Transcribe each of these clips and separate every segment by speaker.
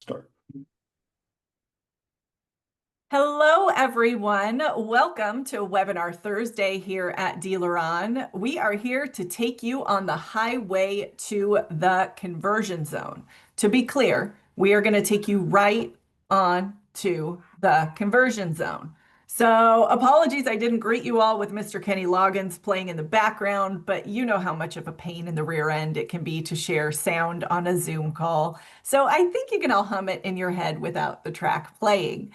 Speaker 1: Start.
Speaker 2: Hello, everyone. Welcome to Webinar Thursday here at DealerOn. We are here to take you on the highway to the conversion zone. To be clear, we are going to take you right on to the conversion zone. So, apologies, I didn't greet you all with Mr. Kenny Loggins playing in the background, but you know how much of a pain in the rear end it can be to share sound on a Zoom call. So, I think you can all hum it in your head without the track playing.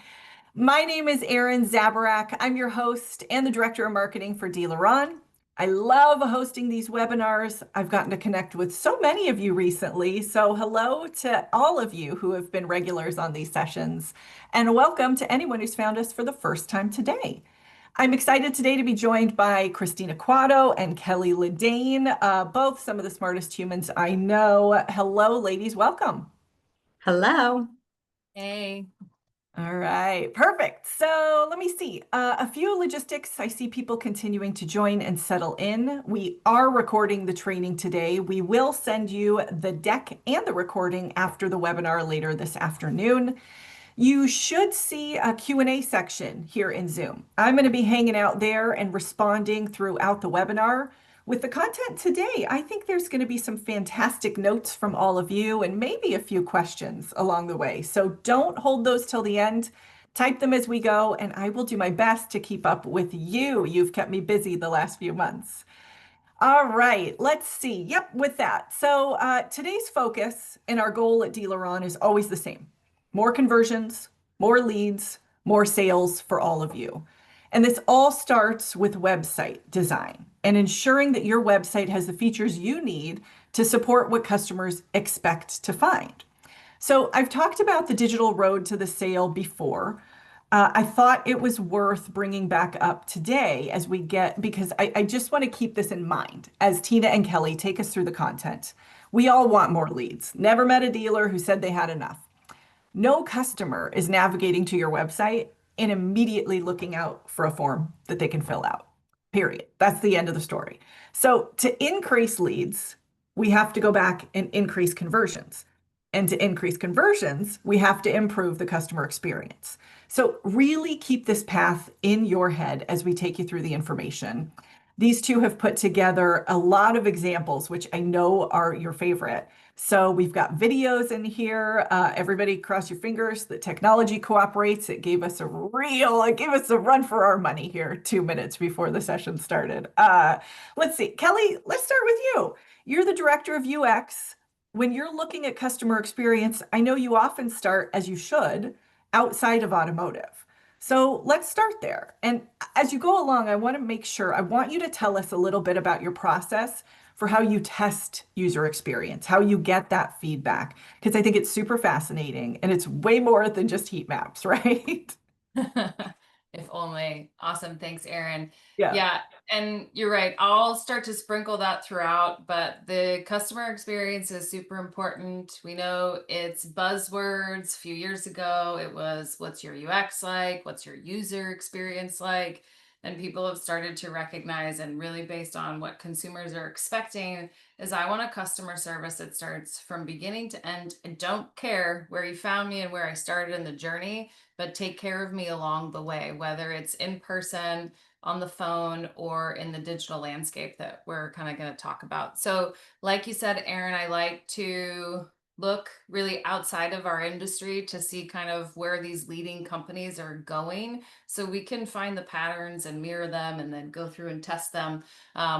Speaker 2: My name is Erin Zaborac. I'm your host and the Director of Marketing for DealerOn. I love hosting these webinars. I've gotten to connect with so many of you recently. So, hello to all of you who have been regulars on these sessions, and welcome to anyone who's found us for the first time today. I'm excited today to be joined by Christina Cuatto and Kelli Liddane, both some of the smartest humans I know. Hello, ladies. Welcome.
Speaker 3: Hello.
Speaker 4: Hey.
Speaker 2: All right, perfect. So let me see. A few logistics. I see people continuing to join and settle in. We are recording the training today. We will send you the deck and the recording after the webinar later this afternoon. You should see a Q&A section here in Zoom. I'm going to be hanging out there and responding throughout the webinar. With the content today, I think there's going to be some fantastic notes from all of you and maybe a few questions along the way. So don't hold those till the end. Type them as we go, and I will do my best to keep up with you. You've kept me busy the last few months. All right, let's see. Yep, with that. So today's focus and our goal at DealerOn is always the same. More conversions, more leads, more sales for all of you. And this all starts with website design and ensuring that your website has the features you need to support what customers expect to find. So I've talked about the digital road to the sale before. I thought it was worth bringing back up today as we get, because I just want to keep this in mind as Tina and Kelli take us through the content. We all want more leads. Never met a dealer who said they had enough. No customer is navigating to your website and immediately looking out for a form that they can fill out. Period. That's the end of the story. So to increase leads, we have to go back and increase conversions. And to increase conversions, we have to improve the customer experience. So really keep this path in your head as we take you through the information. These two have put together a lot of examples, which I know are your favorite. So we've got videos in here. Everybody cross your fingers that technology cooperates. It gave us a run for our money here 2 minutes before the session started. Let's see, Kelli, let's start with you. You're the director of UX. When you're looking at customer experience, I know you often start, as you should, outside of automotive. So let's start there. And as you go along, I want you to tell us a little bit about your process for how you test user experience, how you get that feedback, because I think it's super fascinating and it's way more than just heat maps, right?
Speaker 4: If only. Awesome. Thanks, Erin.
Speaker 2: Yeah.
Speaker 4: Yeah, and you're right. I'll start to sprinkle that throughout, but the customer experience is super important. We know it's buzzwords. A few years ago, it was what's your UX like? What's your user experience like? And people have started to recognize, and really based on what consumers are expecting, is I want a customer service that starts from beginning to end. I don't care where you found me and where I started in the journey, but take care of me along the way, whether it's in person, on the phone, or in the digital landscape that we're kind of going to talk about. So, like you said, Erin, I like to look really outside of our industry to see kind of where these leading companies are going so we can find the patterns and mirror them and then go through and test them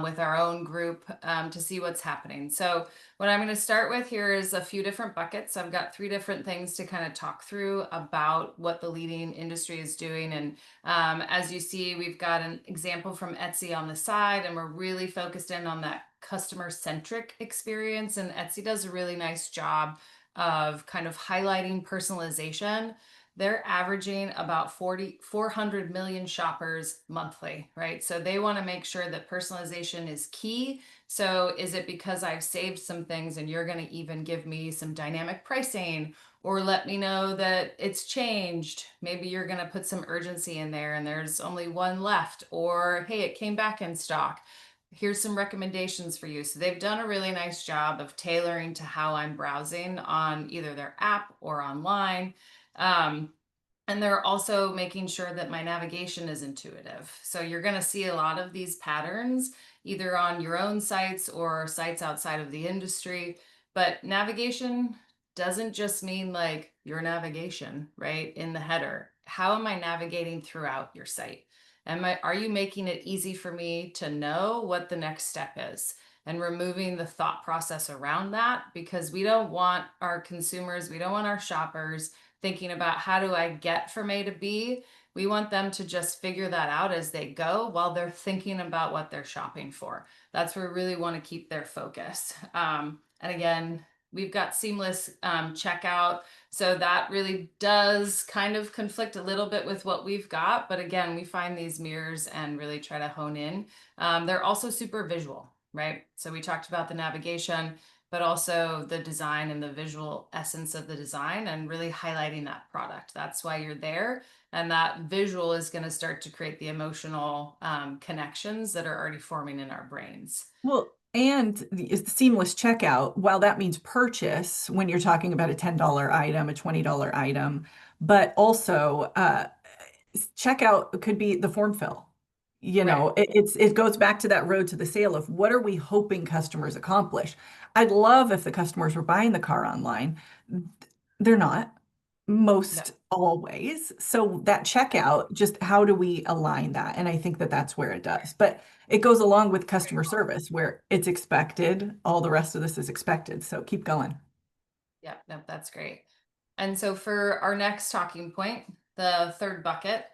Speaker 4: with our own group to see what's happening. So what I'm going to start with here is a few different buckets. I've got 3 different things to kind of talk through about what the leading industry is doing. And as you see, we've got an example from Etsy on the side, and we're really focused in on that customer-centric experience. And Etsy does a really nice job of kind of highlighting personalization. They're averaging about 400 million shoppers monthly, right? So they want to make sure that personalization is key. So is it because I've saved some things and you're going to even give me some dynamic pricing or let me know that it's changed? Maybe you're going to put some urgency in there and there's only one left, or hey, it came back in stock. here's some recommendations for you. So they've done a really nice job of tailoring to how I'm browsing on either their app or online. Um, and they're also making sure that my navigation is intuitive. So you're going to see a lot of these patterns either on your own sites or sites outside of the industry. But navigation doesn't just mean like your navigation, right? In the header. How am I navigating throughout your site? Are you making it easy for me to know what the next step is? And removing the thought process around that, because we don't want our consumers, we don't want our shoppers thinking about how do I get from A to B. We want them to just figure that out as they go while they're thinking about what they're shopping for. That's where we really want to keep their focus. And again, we've got seamless checkout. So that really does kind of conflict a little bit with what we've got. But again, we find these mirrors and really try to hone in. They're also super visual, right? So we talked about the navigation, but also the design and the visual essence of the design and really highlighting that product. That's why you're there. And that visual is going to start to create the emotional connections that are already forming in our brains.
Speaker 2: Well, and the seamless checkout, while that means purchase when you're talking about a $10 item, a $20 item, but also checkout could be the form fill.
Speaker 4: Right.
Speaker 2: It goes back to that road to the sale of what are we hoping customers accomplish? I'd love if the customers were buying the car online. They're not
Speaker 4: No.
Speaker 2: most always. So that checkout, just how do we align that? And I think that that's where it does. But it goes along with customer service where it's expected. All the rest of this is expected. So keep going.
Speaker 4: Yeah, no, that's great. And so for our next talking point, the third bucket,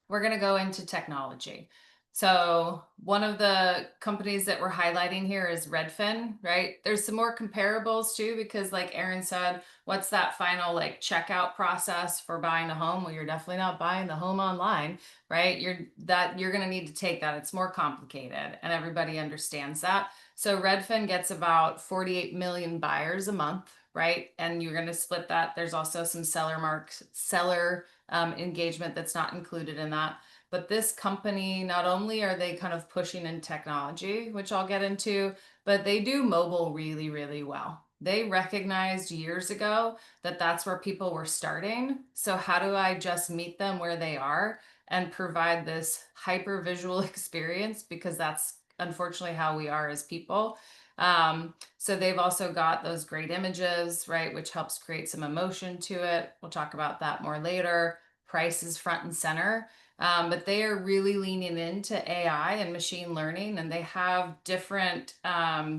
Speaker 4: we're going to go into technology. So one of the companies that we're highlighting here is Redfin, right? There's some more comparables too, because like Erin said, what's that final like checkout process for buying a home? Well, you're definitely not buying the home online, right? You're going to need to take that. It's more complicated and everybody understands that. So Redfin gets about 48 million buyers a month, right? And you're going to split that. There's also some seller engagement that's not included in that. But this company, not only are they kind of pushing in technology, which I'll get into, but they do mobile really, really well. They recognized years ago that that's where people were starting. So, how do I just meet them where they are and provide this hyper visual experience? Because that's unfortunately how we are as people. So they've also got those great images, right, which helps create some emotion to it. We'll talk about that more later. Price is front and center. But they are really leaning into AI and machine learning, and they have different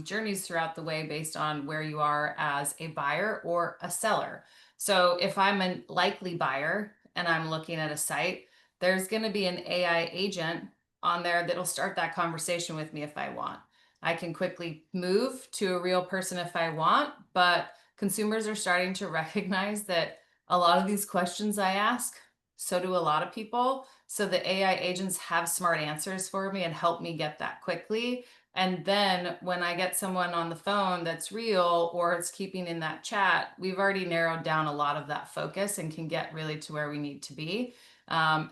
Speaker 4: journeys throughout the way based on where you are as a buyer or a seller. So if I'm a likely buyer and I'm looking at a site, there's going to be an AI agent on there that'll start that conversation with me if I want. I can quickly move to a real person if I want, but consumers are starting to recognize that a lot of these questions I ask, so do a lot of people. So the AI agents have smart answers for me and help me get that quickly. And then when I get someone on the phone that's real or it's keeping in that chat, we've already narrowed down a lot of that focus and can get really to where we need to be.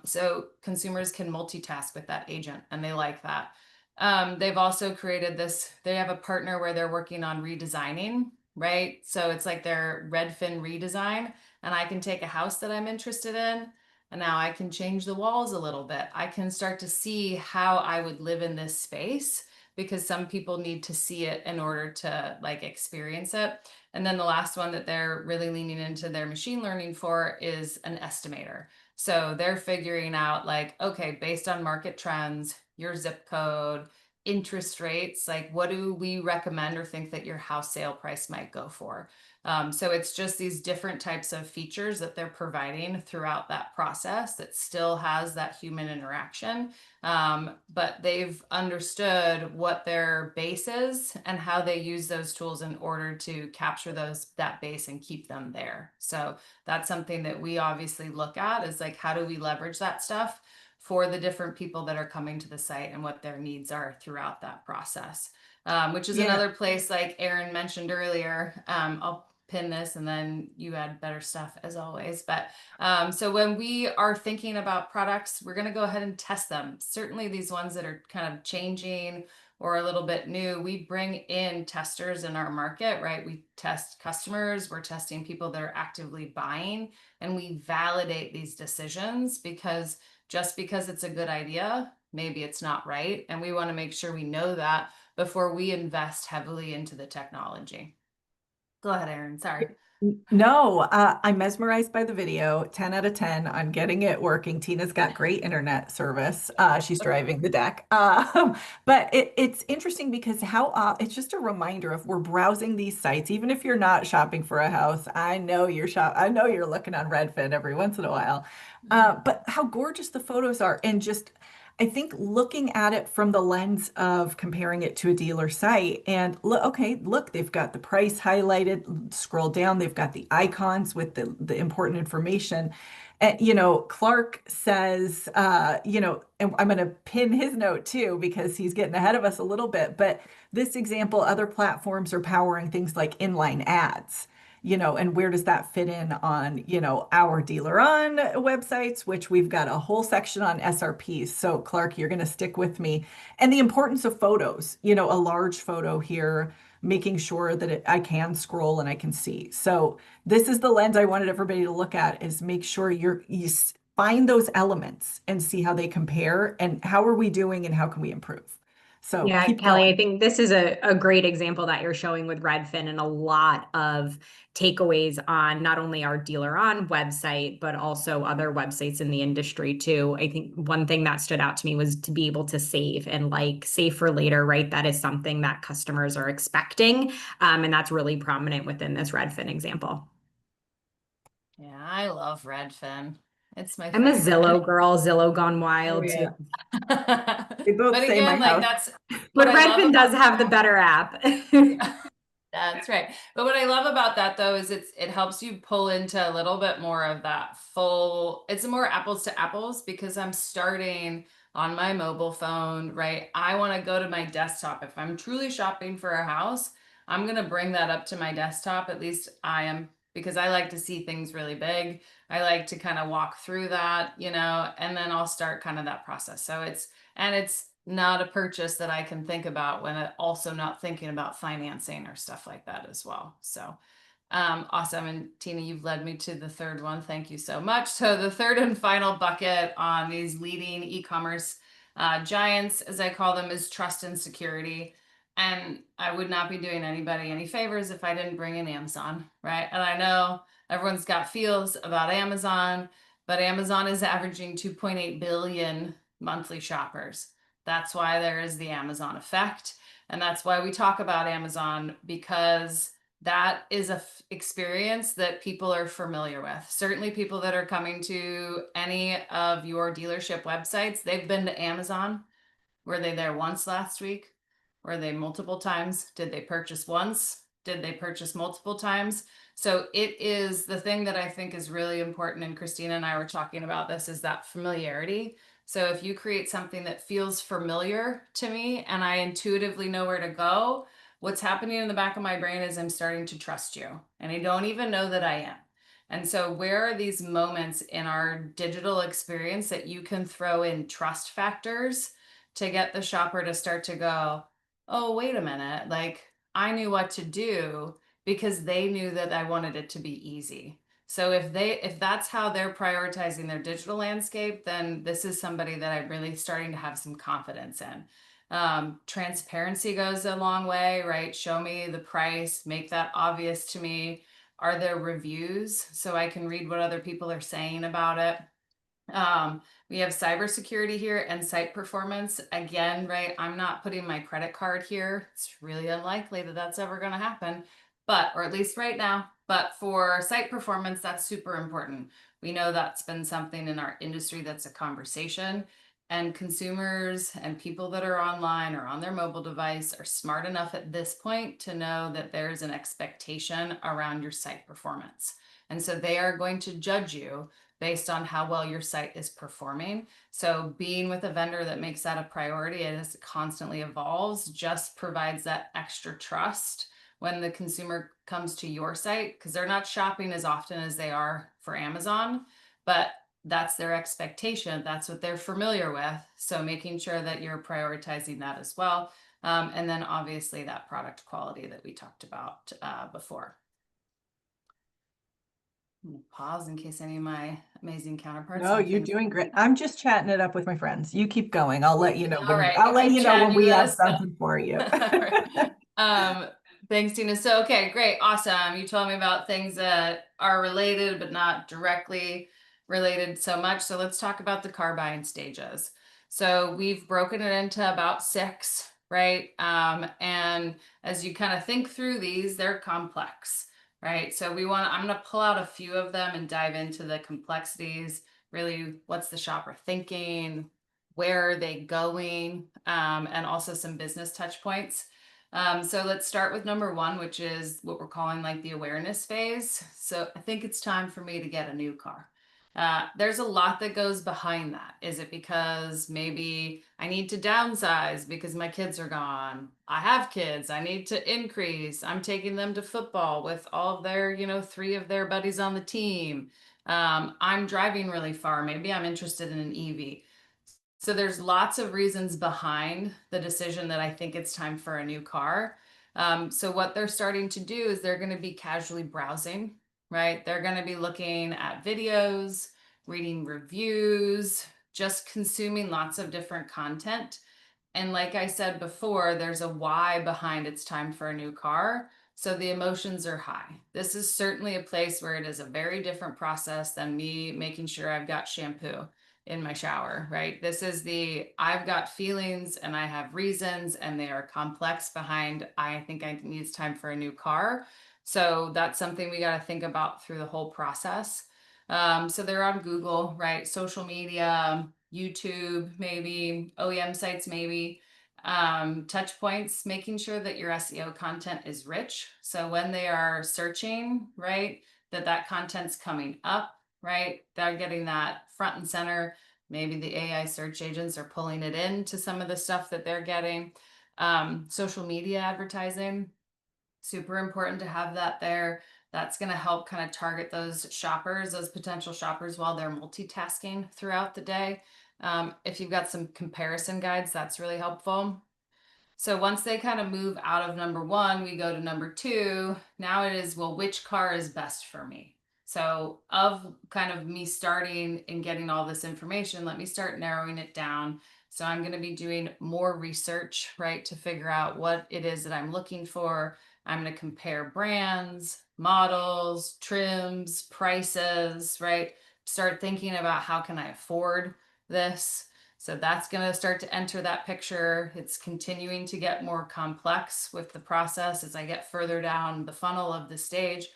Speaker 4: So consumers can multitask with that agent and they like that. They've also created this, they have a partner where they're working on redesigning, right? So it's like their Redfin redesign, and I can take a house that I'm interested in, and now I can change the walls a little bit. I can start to see how I would live in this space because some people need to see it in order to like experience it. And then the last one that they're really leaning into their machine learning for is an estimator. So they're figuring out like, okay, based on market trends, your zip code, interest rates, like what do we recommend or think that your house sale price might go for? So it's just these different types of features that they're providing throughout that process that still has that human interaction. But they've understood what their base is and how they use those tools in order to capture that base and keep them there. So that's something that we obviously look at is like, how do we leverage that stuff for the different people that are coming to the site and what their needs are throughout that process. Which is
Speaker 2: Yeah.
Speaker 4: another place like Erin mentioned earlier. I'll pin this and then you add better stuff as always. But so when we are thinking about products, we're going to go ahead and test them. Certainly these ones that are kind of changing or a little bit new, we bring in testers in our market, right? We test customers, we're testing people that are actively buying, and we validate these decisions, because just because it's a good idea, maybe it's not right. And we want to make sure we know that before we invest heavily into the technology. Go ahead, Erin. Sorry.
Speaker 2: No, I'm mesmerized by the video. 10 out of 10. I'm getting it working. Tina's got great internet service. She's driving the deck. But it's interesting because it's just a reminder, if we're browsing these sites, even if you're not shopping for a house, I know you're looking on Redfin every once in a while. But how gorgeous the photos are, and just I think looking at it from the lens of comparing it to a dealer site, and look, okay, look, they've got the price highlighted, scroll down, they've got the icons with the important information. And, Clark says, and I'm going to pin his note too, because he's getting ahead of us a little bit. But this example, other platforms are powering things like inline ads, and where does that fit in on, our DealerOn websites, which we've got a whole section on SRPs. So Clark, you're going to stick with me. And the importance of photos, a large photo here, making sure that I can scroll and I can see. So this is the lens I wanted everybody to look at, is make sure you find those elements and see how they compare and how are we doing and how can we improve. So
Speaker 1: Yeah,
Speaker 2: keep
Speaker 1: Kelli, I
Speaker 2: going.
Speaker 1: think this is a great example that you're showing with Redfin, and a lot of takeaways on not only our DealerOn website, but also other websites in the industry too. I think one thing that stood out to me was to be able to save, and like save for later, right? That is something that customers are expecting. And that's really prominent within this Redfin example.
Speaker 4: Yeah, I love Redfin. It's my
Speaker 1: I'm a
Speaker 4: favorite.
Speaker 1: Zillow girl, Zillow gone
Speaker 2: Oh
Speaker 1: wild too.
Speaker 2: yeah. They both
Speaker 4: But
Speaker 2: say my
Speaker 4: again, like
Speaker 2: house.
Speaker 4: that's what
Speaker 1: But
Speaker 4: I love
Speaker 1: Redfin does
Speaker 4: about
Speaker 1: have the better app.
Speaker 4: yeah. That's right. But what I love about that though is it helps you pull into a little bit more of that full, it's more apples to apples, because I'm starting on my mobile phone, right? I want to go to my desktop. If I'm truly shopping for a house, I'm going to bring that up to my desktop. At least I am, because I like to see things really big. I like to kind of walk through that, and then I'll start kind of that process. So it's not a purchase that I can think about when also not thinking about financing or stuff like that as well. So awesome. And Tina, you've led me to the third one. Thank you so much. So the third and final bucket on these leading e-commerce giants, as I call them, is trust and security. And I would not be doing anybody any favors if I didn't bring in Amazon, right? And I know everyone's got feels about Amazon, but Amazon is averaging 2.8 billion monthly shoppers. That's why there is the Amazon effect. And that's why we talk about Amazon, because that is a experience that people are familiar with. Certainly people that are coming to any of your dealership websites, they've been to Amazon. Were they there once last week? Were they multiple times? Did they purchase once? Did they purchase multiple times? So it is the thing that I think is really important. And Christina and I were talking about this, is that familiarity. So if you create something that feels familiar to me and I intuitively know where to go, what's happening in the back of my brain is I'm starting to trust you. And I don't even know that I am. And so where are these moments in our digital experience that you can throw in trust factors to get the shopper to start to go, oh, wait a minute, like I knew what to do because they knew that I wanted it to be easy. So if that's how they're prioritizing their digital landscape, then this is somebody that I'm really starting to have some confidence in. Transparency goes a long way, right? Show me the price, make that obvious to me. Are there reviews so I can read what other people are saying about it? We have cybersecurity here and site performance. Again, right, I'm not putting my credit card here. It's really unlikely that that's ever going to happen, or at least right now. But for site performance, that's super important. We know that's been something in our industry that's a conversation, and consumers and people that are online or on their mobile device are smart enough at this point to know that there's an expectation around your site performance. And so they are going to judge you based on how well your site is performing. So being with a vendor that makes that a priority and as it constantly evolves just provides that extra trust when the consumer comes to your site, because they're not shopping as often as they are for Amazon, but that's their expectation. That's what they're familiar with. So making sure that you're prioritizing that as well. And then obviously that product quality that we talked about before. I'm gonna pause in case any of my amazing counterparts.
Speaker 2: No,
Speaker 4: have
Speaker 2: you're
Speaker 4: things-
Speaker 2: doing great. I'm just chatting it up with my friends. You keep going. I'll let you know
Speaker 4: All
Speaker 2: when
Speaker 4: right,
Speaker 2: I'll let
Speaker 4: keep
Speaker 2: you know when
Speaker 4: chatting
Speaker 2: we
Speaker 4: with
Speaker 2: have
Speaker 4: us.
Speaker 2: something for you.
Speaker 4: Thanks, Tina. So, okay, great. Awesome. You told me about things that are related, but not directly related so much. So let's talk about the car buying stages. So we've broken it into about 6, right? And as you kind of think through these, they're complex, right? So I'm going to pull out a few of them and dive into the complexities. Really, what's the shopper thinking? Where are they going? And also some business touch points. So let's start with number 1, which is what we're calling like the awareness phase. So I think it's time for me to get a new car. There's a lot that goes behind that. Is it because maybe I need to downsize because my kids are gone? I have kids. I need to increase. I'm taking them to football with all of their, 3 of their buddies on the team. I'm driving really far. Maybe I'm interested in an EV. So there's lots of reasons behind the decision that I think it's time for a new car. So what they're starting to do is they're going to be casually browsing, right? They're going to be looking at videos, reading reviews, just consuming lots of different content. And like I said before, there's a why behind it's time for a new car. So the emotions are high. This is certainly a place where it is a very different process than me making sure I've got shampoo in my shower, right? This is I've got feelings and I have reasons and they are complex behind, I think it's time for a new car. So that's something we got to think about through the whole process. So they're on Google, right? Social media, YouTube, maybe OEM sites, maybe touch points, making sure that your SEO content is rich. So when they are searching, right, that content's coming up, right? They're getting that front and center. Maybe the AI search agents are pulling it into some of the stuff that they're getting. Social media advertising, super important to have that there. That's going to help kind of target those shoppers, those potential shoppers while they're multitasking throughout the day. If you've got some comparison guides, that's really helpful. So once they kind of move out of number 1, we go to number 2. Now it is, well, which car is best for me? So of kind of me starting and getting all this information, let me start narrowing it down. So I'm going to be doing more research, right, to figure out what it is that I'm looking for. I'm going to compare brands, models, trims, prices, right? Start thinking about how can I afford this? So that's going to start to enter that picture. It's continuing to get more complex with the process as I get further down the funnel of the stage.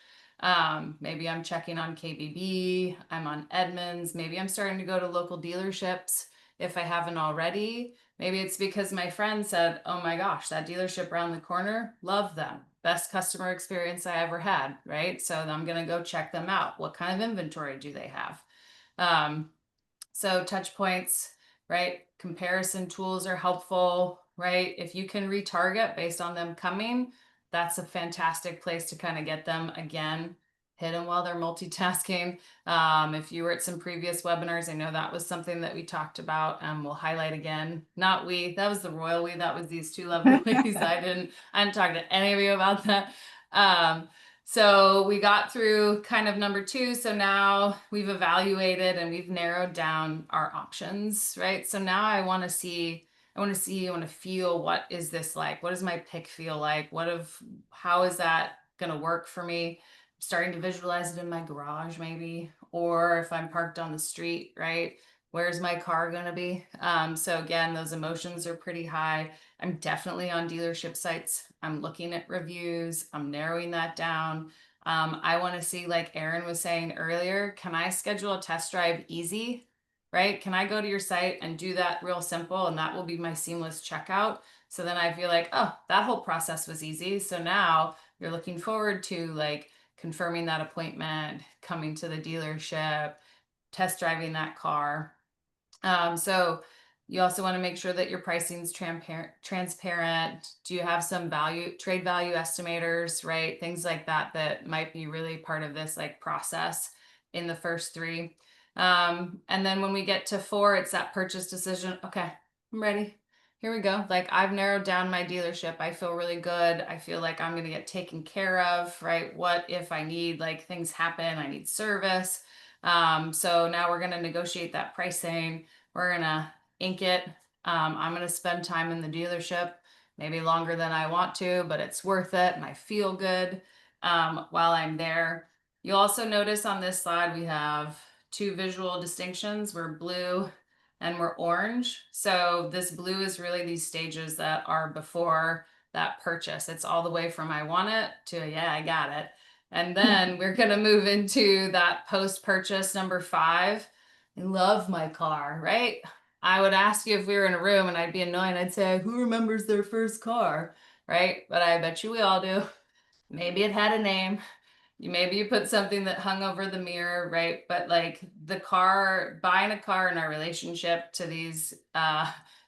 Speaker 4: Maybe I'm checking on KBB, I'm on Edmunds, maybe I'm starting to go to local dealerships if I haven't already. Maybe it's because my friend said, oh my gosh, that dealership around the corner, love them. Best customer experience I ever had, right? So I'm going to go check them out. What kind of inventory do they have? So touch points, right? Comparison tools are helpful, right? If you can retarget based on them coming, that's a fantastic place to kind of get them again, hit them while they're multitasking. If you were at some previous webinars, I know that was something that we talked about. We'll highlight again. Not we, that was the royal we, that was these 2 lovely ladies. I didn't talk to any of you about that. So we got through kind of number 2. So now we've evaluated and we've narrowed down our options, right? So now I want to feel, what is this like? What does my pick feel like? How is that going to work for me? I'm starting to visualize it in my garage maybe, or if I'm parked on the street, right? Where's my car going to be? So again, those emotions are pretty high. I'm definitely on dealership sites. I'm looking at reviews. I'm narrowing that down. I want to see, like Erin was saying earlier, can I schedule a test drive easy, right? Can I go to your site and do that real simple? And that will be my seamless checkout. So then I feel like, oh, that whole process was easy. So now you're looking forward to like confirming that appointment, coming to the dealership, test driving that car. So You also want to make sure that your pricing is transparent. Do you have some trade value estimators, right? Things like that that might be really part of this like process in the first three. And then when we get to 4, it's that purchase decision. Okay, I'm ready. Here we go. Like I've narrowed down my dealership. I feel really good. I feel like I'm going to get taken care of, right? What if I need like things happen? I need service. So now we're going to negotiate that pricing. We're going to ink it. I'm going to spend time in the dealership, maybe longer than I want to, but it's worth it. And I feel good while I'm there. You'll also notice on this slide, we have 2 visual distinctions. We're blue and we're orange. So this blue is really these stages that are before that purchase. It's all the way from I want it to, yeah, I got it. And then we're going to move into that post-purchase number 5. I love my car, right? I would ask you if we were in a room and I'd be annoying. I'd say, who remembers their first car, right? But I bet you we all do. Maybe it had a name. Maybe you put something that hung over the mirror, right? But like the car, buying a car and our relationship to these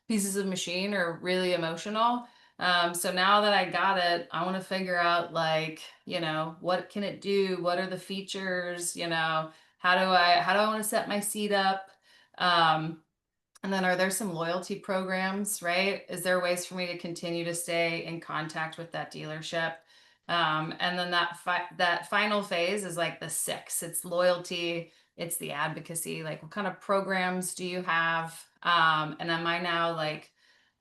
Speaker 4: pieces of machine are really emotional. So now that I got it, I want to figure out like, what can it do? What are the features? How do I want to set my seat up? And then are there some loyalty programs, right? Is there ways for me to continue to stay in contact with that dealership? And then that final phase is like the 6. It's loyalty, it's the advocacy. Like, what kind of programs do you have? And am I now like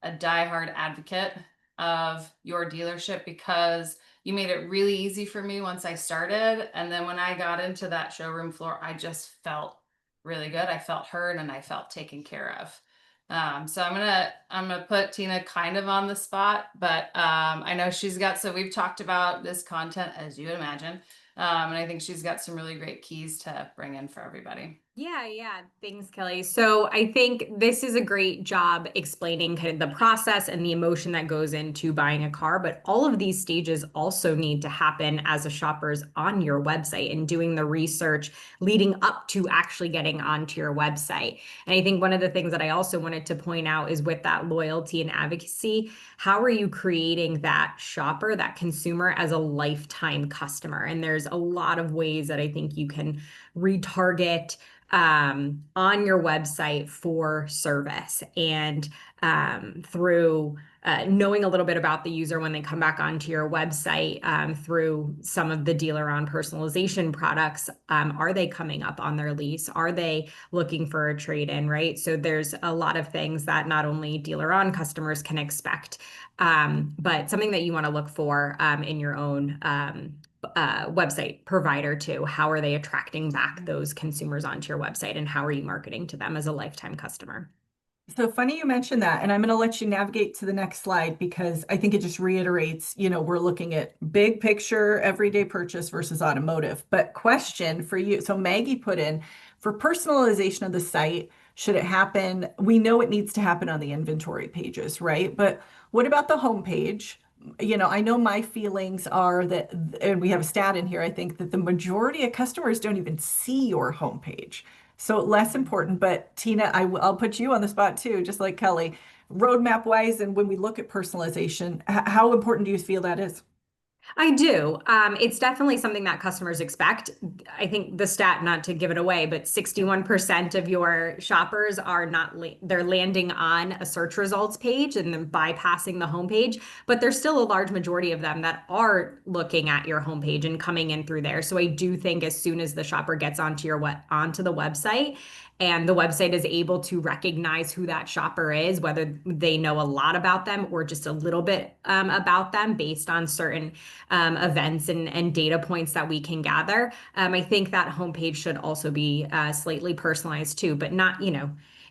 Speaker 4: a diehard advocate of your dealership because you made it really easy for me once I started? And then when I got into that showroom floor, I just felt really good. I felt heard and I felt taken care of. So I'm gonna put Tina kind of on the spot, but I know she's got, so we've talked about this content as you would imagine. And I think she's got some really great keys to bring in for everybody.
Speaker 1: Yeah. Thanks, Kelli. So I think this is a great job explaining kind of the process and the emotion that goes into buying a car, but all of these stages also need to happen as a shopper's on your website and doing the research leading up to actually getting onto your website. And I think one of the things that I also wanted to point out is with that loyalty and advocacy, how are you creating that shopper, that consumer as a lifetime customer? And there's a lot of ways that I think you can retarget on your website for service and through knowing a little bit about the user when they come back onto your website through some of the DealerOn personalization products. Are they coming up on their lease? Are they looking for a trade-in, right? So there's a lot of things that not only DealerOn customers can expect, but something that you want to look for in your own website provider too. How are they attracting back those consumers onto your website, and how are you marketing to them as a lifetime customer?
Speaker 2: So funny you mentioned that, and I'm going to let you navigate to the next slide because I think it just reiterates, we're looking at big picture, everyday purchase versus automotive. But question for you. So Maggie put in for personalization of the site, should it happen? We know it needs to happen on the inventory pages, right? But what about the homepage? I know my feelings are that, and we have a stat in here, I think that the majority of customers don't even see your homepage. So less important, but Tina, I'll put you on the spot too, just like Kelli. Roadmap wise, and when we look at personalization, how important do you feel that is?
Speaker 1: I do. It's definitely something that customers expect. I think the stat, not to give it away, but 61% of your shoppers are not, they're landing on a search results page and then bypassing the homepage, but there's still a large majority of them that are looking at your homepage and coming in through there. So I do think as soon as the shopper gets onto the website, and the website is able to recognize who that shopper is, whether they know a lot about them or just a little bit about them based on certain events and data points that we can gather. I think that homepage should also be slightly personalized too, but not,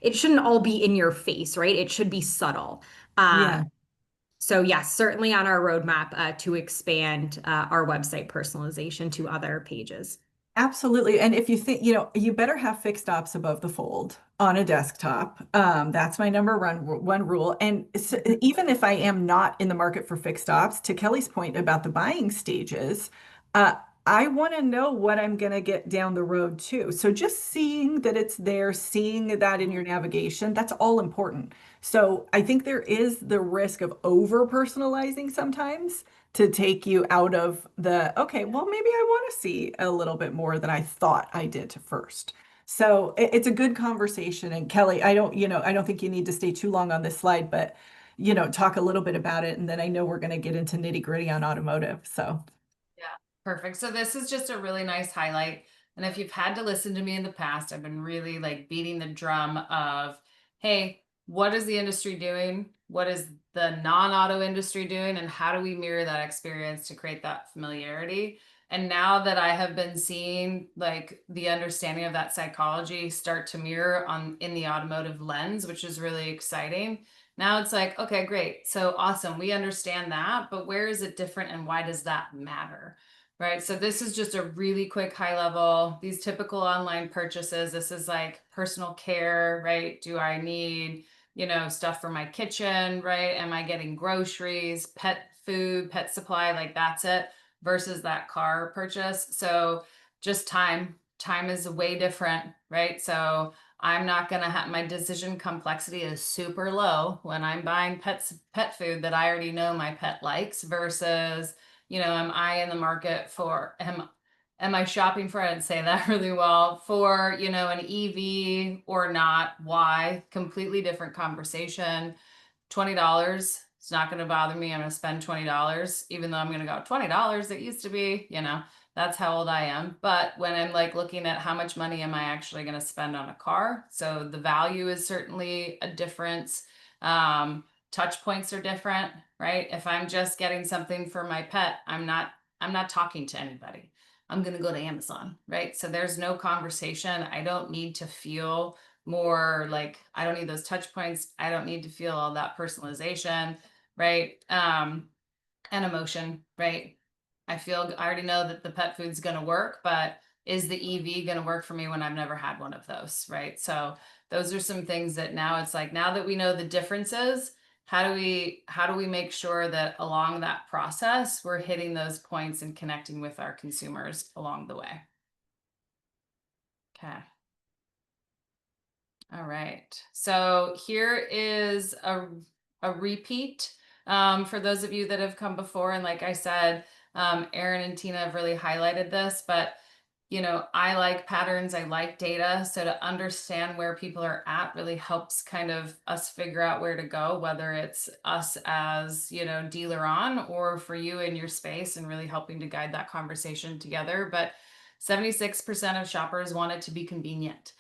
Speaker 1: it shouldn't all be in your face, right? It should be subtle.
Speaker 2: Yeah.
Speaker 1: So yes, certainly on our roadmap to expand our website personalization to other pages.
Speaker 2: Absolutely. And if you think, you better have fixed ops above the fold on a desktop. That's my one rule. And so even if I am not in the market for fixed ops, to Kelli's point about the buying stages, I want to know what I'm going to get down the road too. So just seeing that it's there, seeing that in your navigation, that's all important. So I think there is the risk of over personalizing sometimes to take you out of the, okay, well, maybe I want to see a little bit more than I thought I did first. So it's a good conversation. And Kelli, I don't think you need to stay too long on this slide, but talk a little bit about it. And then I know we're going to get into nitty gritty on automotive. So.
Speaker 4: Yeah, perfect. So this is just a really nice highlight. And if you've had to listen to me in the past, I've been really like beating the drum of, hey, what is the industry doing? What is the non-auto industry doing? And how do we mirror that experience to create that familiarity? And now that I have been seeing like the understanding of that psychology start to mirror in the automotive lens, which is really exciting. Now it's like, okay, great. So awesome. We understand that, but where is it different and why does that matter? Right. So this is just a really quick high level, these typical online purchases. This is like personal care, right? Do I need, stuff for my kitchen, right? Am I getting groceries, pet food, pet supply? Like that's it versus that car purchase. So just time is way different, right? So I'm not going to have my decision complexity is super low when I'm buying pet food that I already know my pet likes versus, am I in the market for, am I shopping for, I didn't say that really well, for, an EV or not? Why? Completely different conversation. $20. It's not going to bother me. I'm going to spend $20, even though I'm going to go $20. It used to be, that's how old I am. But when I'm like looking at how much money am I actually going to spend on a car? So the value is certainly a difference. Touch points are different, right? If I'm just getting something for my pet, I'm not talking to anybody. I'm going to go to Amazon, right? So there's no conversation. I don't need to feel more like, I don't need those touch points. I don't need to feel all that personalization, right? And emotion, right? I already know that the pet food's going to work, but is the EV going to work for me when I've never had one of those, right? So those are some things that now it's like, now that we know the differences, how do we make sure that along that process, we're hitting those points and connecting with our consumers along the way? Okay. All right. So here is a repeat for those of you that have come before. And like I said, Erin and Tina have really highlighted this, but I like patterns, I like data. So to understand where people are at really helps kind of us figure out where to go, whether it's us as, DealerOn or for you in your space and really helping to guide that conversation together. But 76% of shoppers want it to be convenient.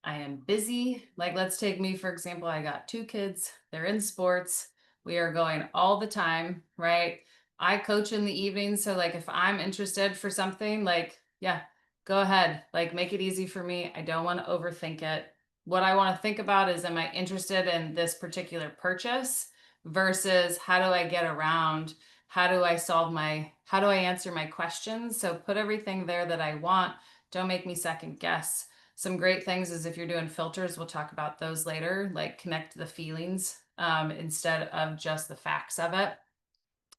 Speaker 4: I am busy. Like, let's take me, for example, I got 2 kids, they're in sports. We are going all the time, right? I coach in the evening. So like, if I'm interested for something, like, yeah, go ahead, like make it easy for me. I don't want to overthink it. What I want to think about is, am I interested in this particular purchase versus how do I get around? How do I answer my questions? So put everything there that I want. Don't make me second guess. Some great things is if you're doing filters, we'll talk about those later, like connect the feelings instead of just the facts of it.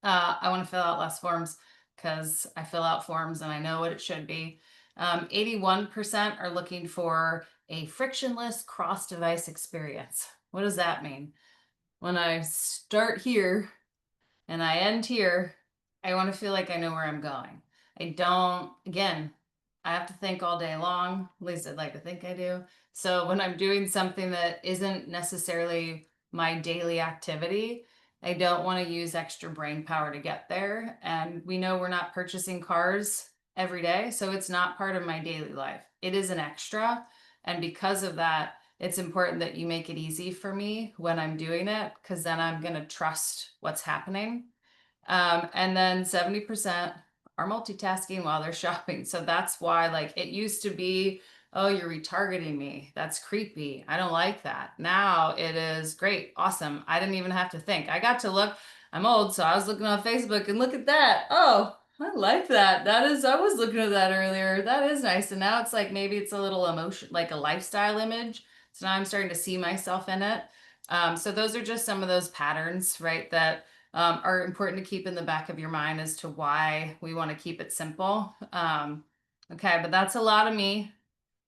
Speaker 4: I want to fill out less forms because I fill out forms and I know what it should be. 81% are looking for a frictionless cross-device experience. What does that mean? When I start here and I end here, I want to feel like I know where I'm going. I have to think all day long. At least I'd like to think I do. So when I'm doing something that isn't necessarily my daily activity, I don't want to use extra brain power to get there. And we know we're not purchasing cars every day, so it's not part of my daily life. It is an extra. And because of that, it's important that you make it easy for me when I'm doing it, because then I'm going to trust what's happening. And then 70% are multitasking while they're shopping. So that's why, like, it used to be, oh, you're retargeting me. That's creepy. I don't like that. Now it is great. Awesome. I didn't even have to think. I got to look. I'm old, so I was looking on Facebook and look at that. Oh, I like that. I was looking at that earlier. That is nice. And now it's like, maybe it's a little emotion, like a lifestyle image. So now I'm starting to see myself in it. So those are just some of those patterns, right? That are important to keep in the back of your mind as to why we want to keep it simple. Okay, but that's a lot of me.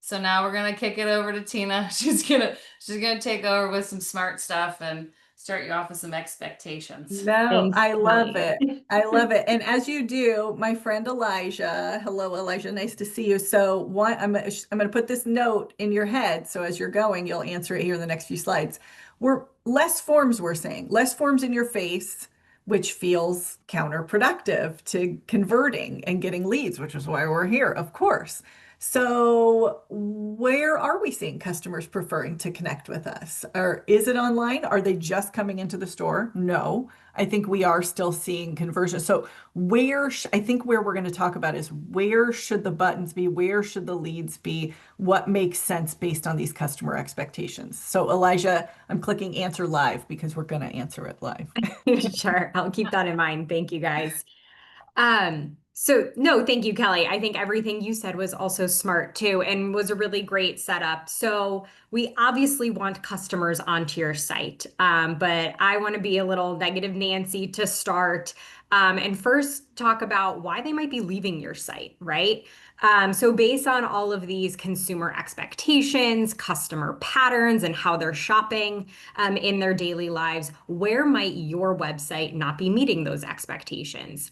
Speaker 4: So now we're gonna kick it over to Tina. She's gonna take over with some smart stuff and start you off with some expectations.
Speaker 2: No,
Speaker 1: Thanks,
Speaker 2: I love
Speaker 1: Kelli.
Speaker 2: it. I love it. And as you do, my friend Elijah, hello, Elijah, nice to see you. So I'm going to put this note in your head. So as you're going, you'll answer it here in the next few slides. We're less forms, we're saying, less forms in your face, which feels counterproductive to converting and getting leads, which is why we're here, of course. So where are we seeing customers preferring to connect with us? Or is it online? Are they just coming into the store? No, I think we are still seeing conversion. So I think where we're going to talk about is where should the buttons be? Where should the leads be? What makes sense based on these customer expectations? So Elijah, I'm clicking answer live because we're going to answer it live.
Speaker 1: Sure, I'll keep that in mind. Thank you, guys. So no, thank you, Kelli. I think everything you said was also smart too, and was a really great setup. So we obviously want customers onto your site, but I want to be a little negative Nancy to start, and first talk about why they might be leaving your site, right? So based on all of these consumer expectations, customer patterns, and how they're shopping, in their daily lives, where might your website not be meeting those expectations?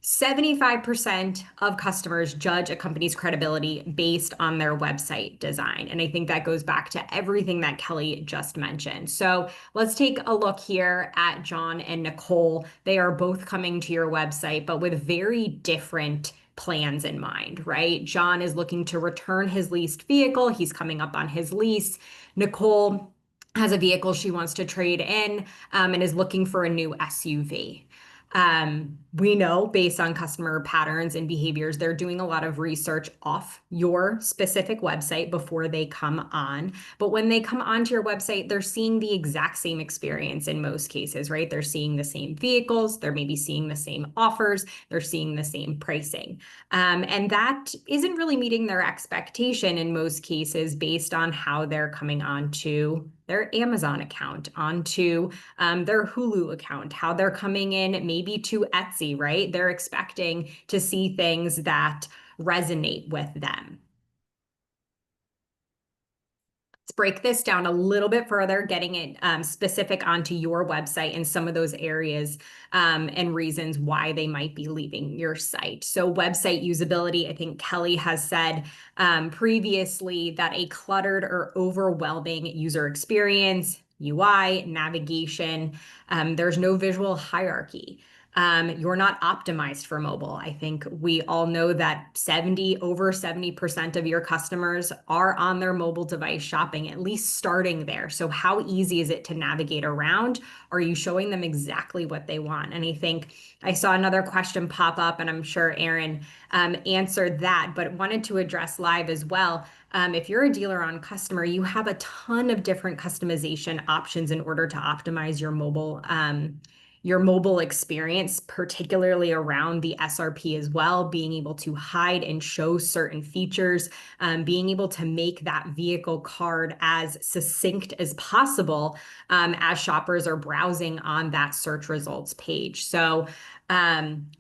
Speaker 1: 75% of customers judge a company's credibility based on their website design. And I think that goes back to everything that Kelli just mentioned. So let's take a look here at John and Nicole. They are both coming to your website, but with very different plans in mind, right? John is looking to return his leased vehicle. He's coming up on his lease. Nicole has a vehicle she wants to trade in, and is looking for a new SUV. We know based on customer patterns and behaviors, they're doing a lot of research off your specific website before they come on. But when they come onto your website, they're seeing the exact same experience in most cases, right? They're seeing the same vehicles, they're maybe seeing the same offers, they're seeing the same pricing. And that isn't really meeting their expectation in most cases based on how they're coming onto their Amazon account, onto their Hulu account, how they're coming in maybe to Etsy, right? They're expecting to see things that resonate with them. Let's break this down a little bit further, getting it specific onto your website and some of those areas and reasons why they might be leaving your site. So website usability, I think Kelli has said previously that a cluttered or overwhelming user experience, UI, navigation, there's no visual hierarchy. You're not optimized for mobile. I think we all know that over 70% of your customers are on their mobile device shopping, at least starting there. So how easy is it to navigate around? Are you showing them exactly what they want? And I think I saw another question pop up, and I'm sure Erin answered that, but wanted to address live as well. If you're a DealerOn customer, you have a ton of different customization options in order to optimize your mobile experience, particularly around the SRP as well, being able to hide and show certain features, being able to make that vehicle card as succinct as possible as shoppers are browsing on that search results page. So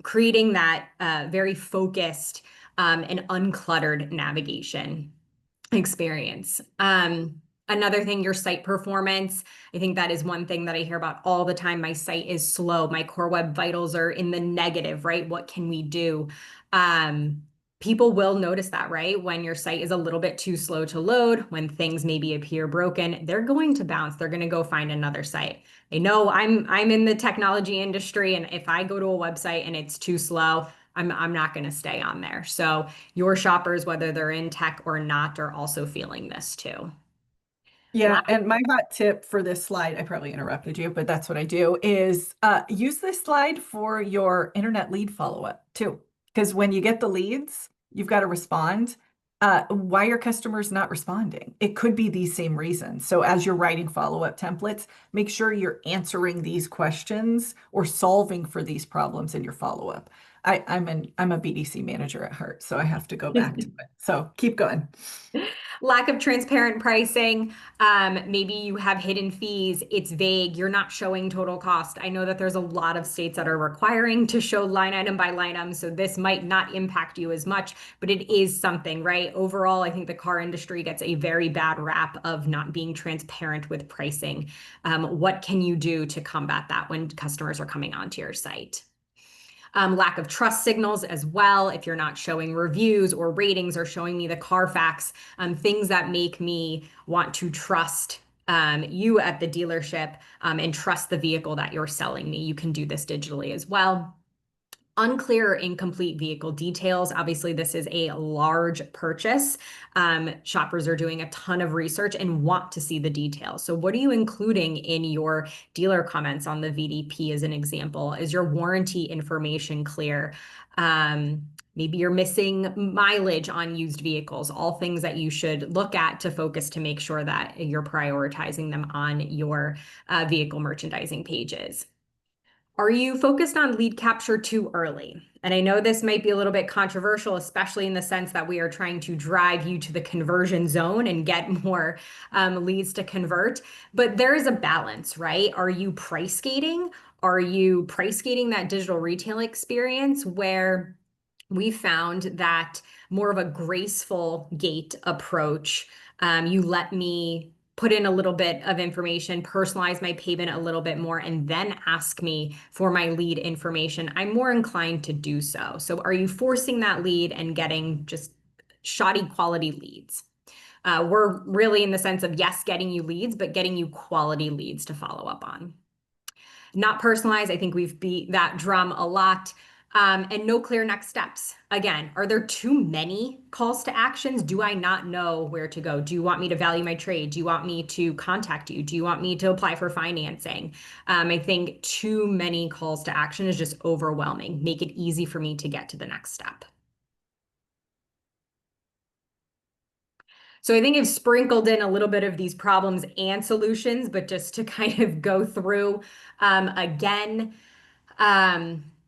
Speaker 1: creating that very focused and uncluttered navigation experience. Another thing, your site performance. I think that is one thing that I hear about all the time. My site is slow. My core web vitals are in the negative, right? What can we do? People will notice that, right? When your site is a little bit too slow to load, when things maybe appear broken, they're going to bounce. They're going to go find another site. They know I'm in the technology industry, and if I go to a website and it's too slow, I'm not going to stay on there. So your shoppers, whether they're in tech or not, are also feeling this too.
Speaker 2: Yeah, and my hot tip for this slide, I probably interrupted you, but that's what I do, is use this slide for your internet lead follow-up too. Because when you get the leads, you've got to respond. Why are customers not responding? It could be these same reasons. So as you're writing follow-up templates, make sure you're answering these questions or solving for these problems in your follow-up. I'm a BDC manager at heart, so I have to go back to it. So keep going.
Speaker 1: Lack of transparent pricing. Maybe you have hidden fees. It's vague. You're not showing total cost. I know that there's a lot of states that are requiring to show line item by line item, so this might not impact you as much, but it is something, right? Overall, I think the car industry gets a very bad rap of not being transparent with pricing. What can you do to combat that when customers are coming onto your site? Lack of trust signals as well. If you're not showing reviews or ratings or showing me the Carfax, things that make me want to trust you at the dealership and trust the vehicle that you're selling me. You can do this digitally as well. Unclear or incomplete vehicle details. Obviously, this is a large purchase. Shoppers are doing a ton of research and want to see the details. So what are you including in your dealer comments on the VDP as an example? Is your warranty information clear? Maybe you're missing mileage on used vehicles, all things that you should look at to focus to make sure that you're prioritizing them on your vehicle merchandising pages. Are you focused on lead capture too early? And I know this might be a little bit controversial, especially in the sense that we are trying to drive you to the conversion zone and get more leads to convert. But there is a balance, right? Are you price gating? Are you price gating that digital retail experience where we found that more of a graceful gate approach, you let me put in a little bit of information, personalize my payment a little bit more, and then ask me for my lead information, I'm more inclined to do so. So are you forcing that lead and getting just shoddy quality leads? We're really in the sense of, yes, getting you leads, but getting you quality leads to follow up on. Not personalized. I think we've beat that drum a lot. And no clear next steps. Again, are there too many calls to actions? Do I not know where to go? Do you want me to value my trade? Do you want me to contact you? Do you want me to apply for financing? I think too many calls to action is just overwhelming. Make it easy for me to get to the next step. So I think I've sprinkled in a little bit of these problems and solutions, but just to kind of go through again,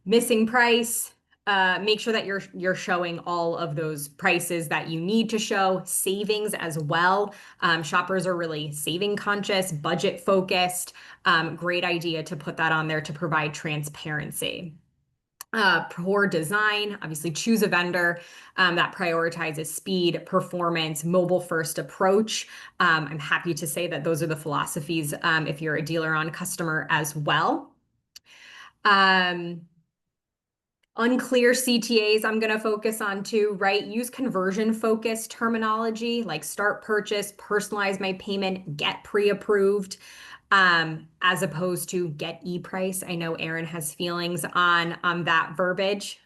Speaker 1: missing price, make sure that you're showing all of those prices that you need to show, savings as well. Shoppers are really saving conscious, budget focused. Great idea to put that on there to provide transparency. Poor design, obviously choose a vendor that prioritizes speed, performance, mobile first approach. I'm happy to say that those are the philosophies if you're a DealerOn customer as well. Unclear CTAs I'm going to focus on too, right? Use conversion focused terminology like start purchase, personalize my payment, get pre-approved, as opposed to get e-price. I know Erin has feelings on that verbiage.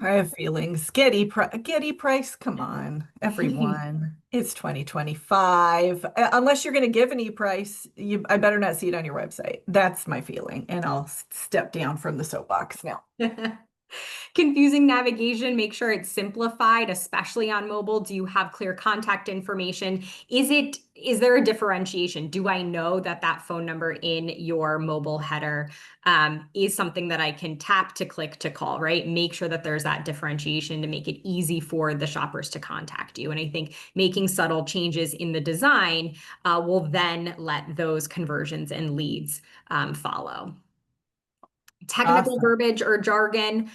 Speaker 2: I have feelings. Get e-price. Come on, everyone. It's 2025. Unless you're going to give an e-price, I better not see it on your website. That's my feeling. And I'll step down from the soapbox now.
Speaker 1: Confusing navigation, make sure it's simplified, especially on mobile. Do you have clear contact information? Is there a differentiation? Do I know that that phone number in your mobile header is something that I can tap to click to call, right? Make sure that there's that differentiation to make it easy for the shoppers to contact you. And I think making subtle changes in the design will then let those conversions and leads follow. Technical
Speaker 2: Awesome.
Speaker 1: verbiage or jargon,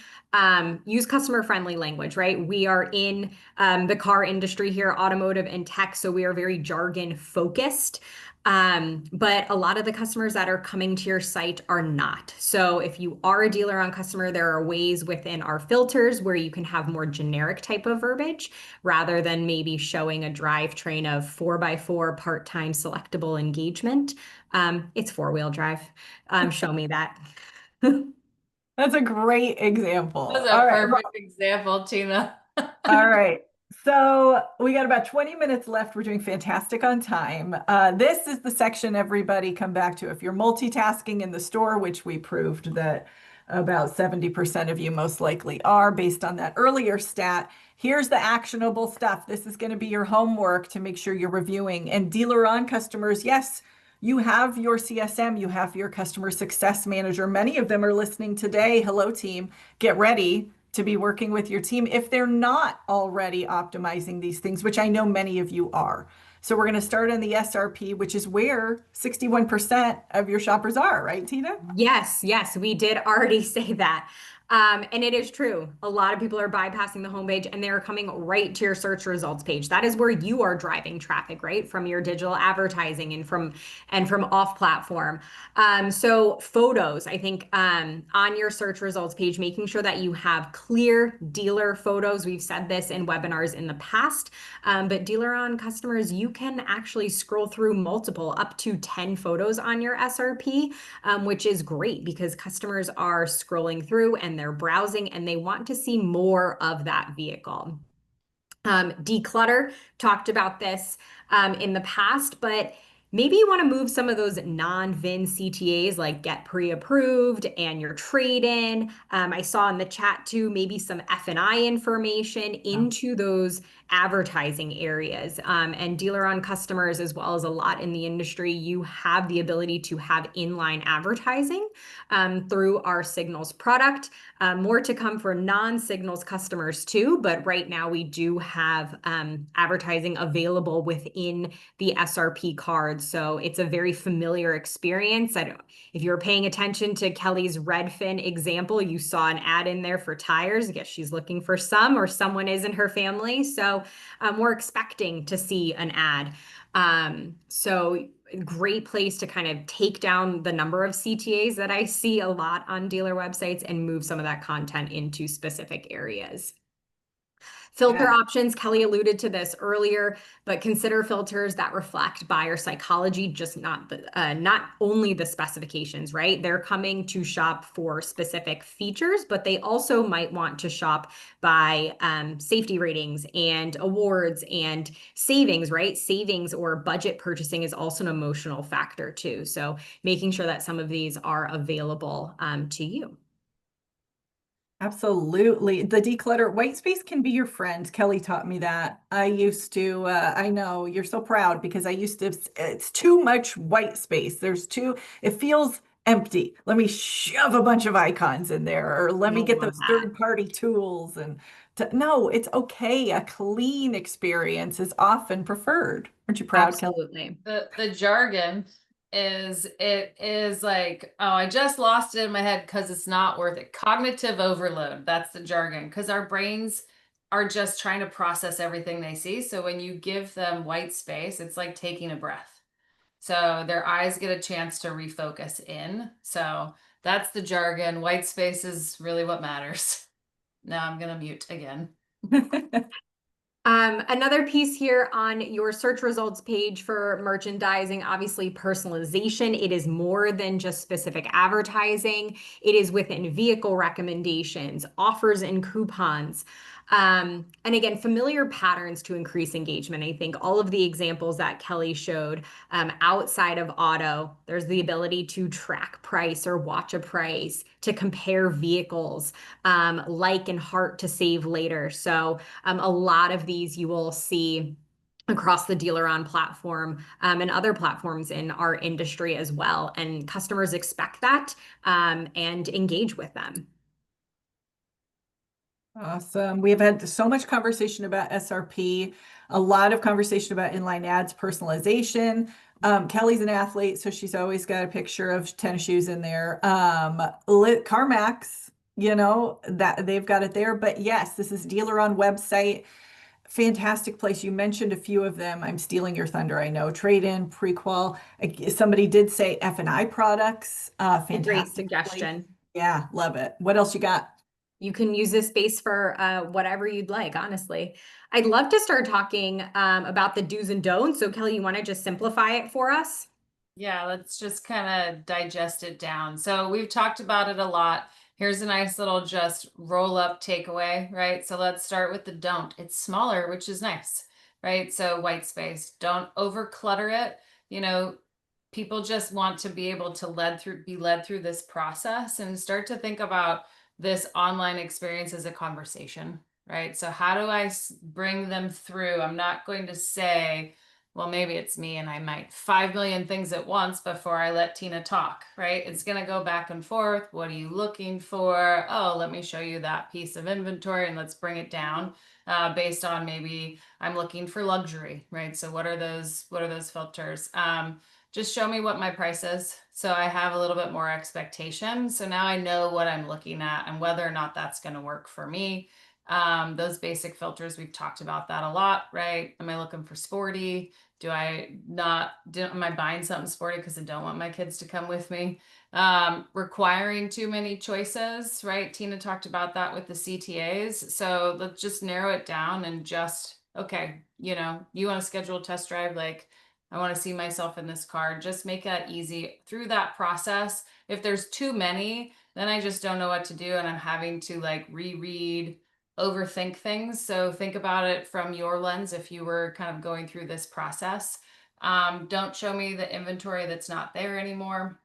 Speaker 1: use customer-friendly language, right? We are in the car industry here, automotive and tech, so we are very jargon-focused. But a lot of the customers that are coming to your site are not. So if you are a DealerOn customer, there are ways within our filters where you can have more generic type of verbiage rather than maybe showing a drivetrain of 4x4 part-time selectable engagement. It's four-wheel drive. Show me that.
Speaker 2: That's a great example.
Speaker 4: That's a perfect example, Tina.
Speaker 2: All right. So we got about 20 minutes left. We're doing fantastic on time. This is the section everybody come back to. If you're multitasking in the store, which we proved that about 70% of you most likely are based on that earlier stat, here's the actionable stuff. This is going to be your homework to make sure you're reviewing. And DealerOn customers, yes, you have your CSM, you have your customer success manager. Many of them are listening today. Hello, team. Get ready. to be working with your team if they're not already optimizing these things, which I know many of you are. So we're going to start in the SRP, which is where 61% of your shoppers are, right, Tina?
Speaker 1: Yes, yes, we did already say that. And it is true. A lot of people are bypassing the homepage and they're coming right to your search results page. That is where you are driving traffic, right? From your digital advertising and from off platform. So photos, I think on your search results page, making sure that you have clear dealer photos. We've said this in webinars in the past, but DealerOn customers, you can actually scroll through multiple up to 10 photos on your SRP, which is great because customers are scrolling through and they're browsing and they want to see more of that vehicle. Declutter, talked about this in the past, but maybe you want to move some of those non-VIN CTAs like get pre-approved and your trade-in. I saw in the chat too, maybe some F&I information into those advertising areas. And DealerOn customers, as well as a lot in the industry, you have the ability to have inline advertising through our Signals product. More to come for non-Signals customers too, but right now we do have advertising available within the SRP cards. So it's a very familiar experience. If you're paying attention to Kelli's Redfin example, you saw an ad in there for tires. I guess she's looking for some, or someone is in her family. So we're expecting to see an ad. So great place to kind of take down the number of CTAs that I see a lot on dealer websites and move some of that content into specific areas. Filter options, Kelli alluded to this earlier, but consider filters that reflect buyer psychology, just not only the specifications, right? They're coming to shop for specific features, but they also might want to shop by safety ratings and awards and savings, right? Savings or budget purchasing is also an emotional factor too. So making sure that some of these are available to you.
Speaker 2: Absolutely. The declutter white space can be your friend. Kelli taught me that. I used to, I know you're so proud because I used to, it's too much white space. It feels empty. Let me shove a bunch of icons in there, or let me get those third-party tools. No, it's okay. A clean experience is often preferred. Aren't you proud, Kelli?
Speaker 1: Absolutely.
Speaker 4: The jargon is like, oh, I just lost it in my head because it's not worth it. Cognitive overload. That's the jargon, because our brains are just trying to process everything they see. So when you give them white space, it's like taking a breath. So their eyes get a chance to refocus in. So that's the jargon. White space is really what matters. Now I'm going to mute again.
Speaker 1: Another piece here on your search results page for merchandising, obviously personalization. It is more than just specific advertising. It is within vehicle recommendations, offers and coupons. And again, familiar patterns to increase engagement. I think all of the examples that Kelli showed outside of auto, there's the ability to track price or watch a price, to compare vehicles, like and heart to save later. So a lot of these you will see across the DealerOn platform and other platforms in our industry as well. And customers expect that and engage with them.
Speaker 2: Awesome. We have had so much conversation about SRP, a lot of conversation about inline ads, personalization. Kelli's an athlete, so she's always got a picture of tennis shoes in there. CarMax, that they've got it there. But yes, this is DealerOn website. Fantastic place. You mentioned a few of them. I'm stealing your thunder, I know. Trade-in, pre-qual. Somebody did say F&I products. Fantastic.
Speaker 1: Great suggestion.
Speaker 2: Yeah, love it. What else you got?
Speaker 1: You can use this space for whatever you'd like, honestly. I'd love to start talking about the do's and don'ts. So Kelli, you want to just simplify it for us?
Speaker 4: Yeah, let's just kind of digest it down. So we've talked about it a lot. Here's a nice little just roll up takeaway, right? So let's start with the don't. It's smaller, which is nice, right? So white space, don't over clutter it. People just want to be able to be led through this process and start to think about this online experience as a conversation, right? So how do I bring them through? I'm not going to say, Well, maybe it's me and I might 5 million things at once before I let Tina talk, right? It's going to go back and forth. What are you looking for? Oh, let me show you that piece of inventory and let's bring it down based on maybe I'm looking for luxury, right? So what are those filters? Just show me what my price is. So I have a little bit more expectation. So now I know what I'm looking at and whether or not that's going to work for me. Those basic filters, we've talked about that a lot, right? Am I looking for sporty? Am I buying something sporty because I don't want my kids to come with me? Requiring too many choices, right? Tina talked about that with the CTAs. So let's just narrow it down and just, okay, you want to schedule a test drive, like I want to see myself in this car. Just make that easy through that process. If there's too many, then I just don't know what to do and I'm having to like reread, overthink things. So think about it from your lens if you were kind of going through this process. Don't show me the inventory that's not there anymore.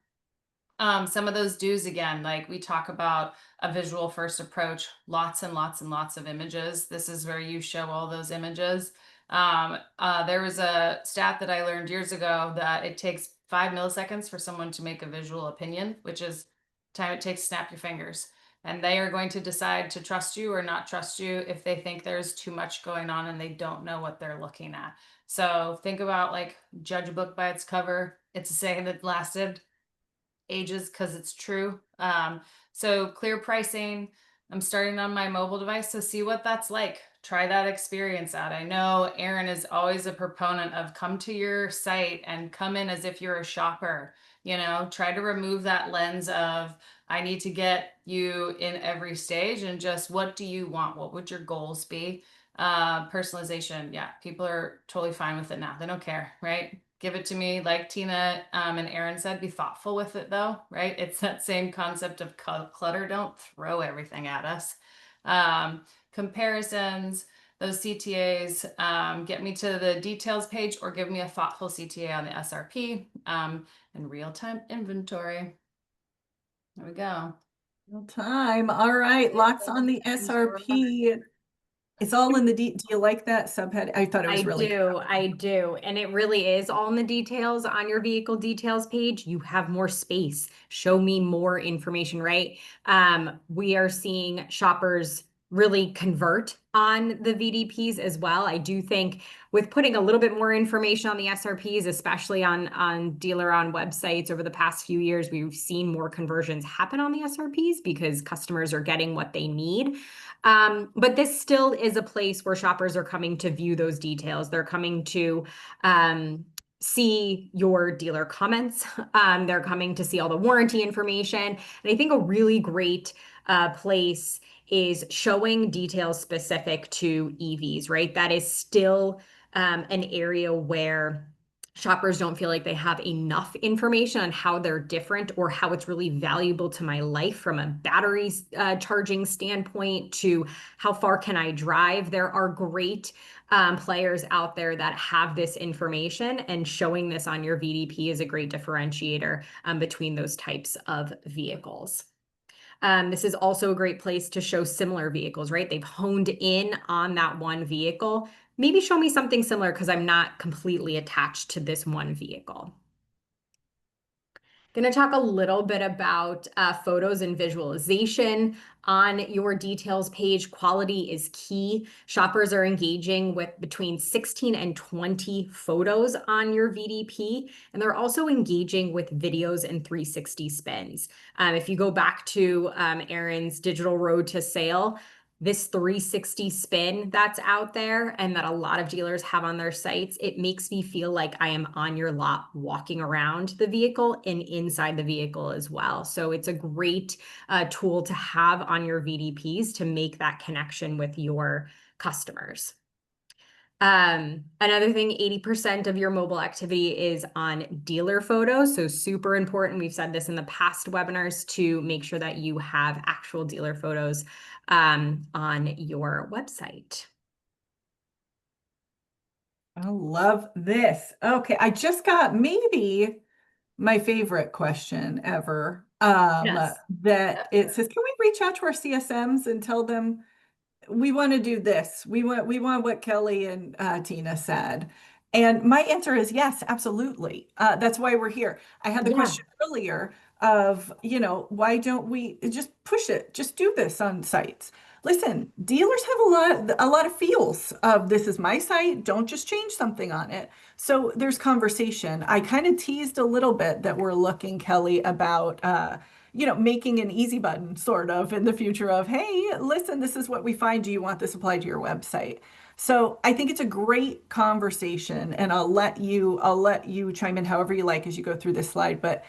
Speaker 4: Some of those do's again, like we talk about a visual first approach, lots and lots and lots of images. This is where you show all those images. There was a stat that I learned years ago that it takes 5 milliseconds for someone to make a visual opinion, which is time it takes to snap your fingers. And they are going to decide to trust you or not trust you if they think there's too much going on and they don't know what they're looking at. So think about like judge a book by its cover. It's a saying that lasted ages because it's true. So clear pricing. I'm starting on my mobile device, so see what that's like. Try that experience out. I know Erin is always a proponent of come to your site and come in as if you're a shopper. Try to remove that lens of I need to get you in every stage and just what do you want? What would your goals be? Personalization. Yeah, people are totally fine with it now. They don't care, right? Give it to me. Like Tina and Erin said, be thoughtful with it though, right? It's that same concept of clutter. Don't throw everything at us. Comparisons, those CTAs, get me to the details page or give me a thoughtful CTA on the SRP and real-time inventory. There we go.
Speaker 2: Real time. All right. Lots on the SRP. It's all in the do you like that subhead? I thought it was really good.
Speaker 1: I do. And it really is all in the details on your vehicle details page. You have more space. Show me more information, right? We are seeing shoppers really convert on the VDPs as well. I do think with putting a little bit more information on the SRPs, especially on DealerOn websites over the past few years, we've seen more conversions happen on the SRPs because customers are getting what they need. But this still is a place where shoppers are coming to view those details. They're coming to see your dealer comments. They're coming to see all the warranty information. And I think a really great place is showing details specific to EVs, right? That is still an area where shoppers don't feel like they have enough information on how they're different or how it's really valuable to my life from a battery charging standpoint to how far can I drive. There are great players out there that have this information, and showing this on your VDP is a great differentiator between those types of vehicles. This is also a great place to show similar vehicles, right? They've honed in on that one vehicle. Maybe show me something similar because I'm not completely attached to this one vehicle. Going to talk a little bit about photos and visualization on your details page. Quality is key. Shoppers are engaging with between 16 and 20 photos on your VDP, and they're also engaging with videos and 360 spins. If you go back to Erin's digital road to sale, this 360 spin that's out there and that a lot of dealers have on their sites, it makes me feel like I am on your lot walking around the vehicle and inside the vehicle as well. So it's a great tool to have on your VDPs to make that connection with your customers. Another thing, 80% of your mobile activity is on dealer photos. So super important. We've said this in the past webinars to make sure that you have actual dealer photos on your website.
Speaker 2: I love this. Okay, I just got maybe my favorite question ever.
Speaker 1: Yes.
Speaker 2: That it says, can we reach out to our CSMs and tell them we want to do this? We want what Kelli and Tina said. And my answer is yes, absolutely. That's why we're here. I had the
Speaker 1: Yeah.
Speaker 2: question earlier of, why don't we just push it? Just do this on sites. Listen, dealers have a lot of feels of this is my site. Don't just change something on it. So there's conversation. I kind of teased a little bit that we're looking, Kelli, about making an easy button sort of in the future of, hey, listen, this is what we find. Do you want this applied to your website? So I think it's a great conversation, and I'll let you chime in however you like as you go through this slide. But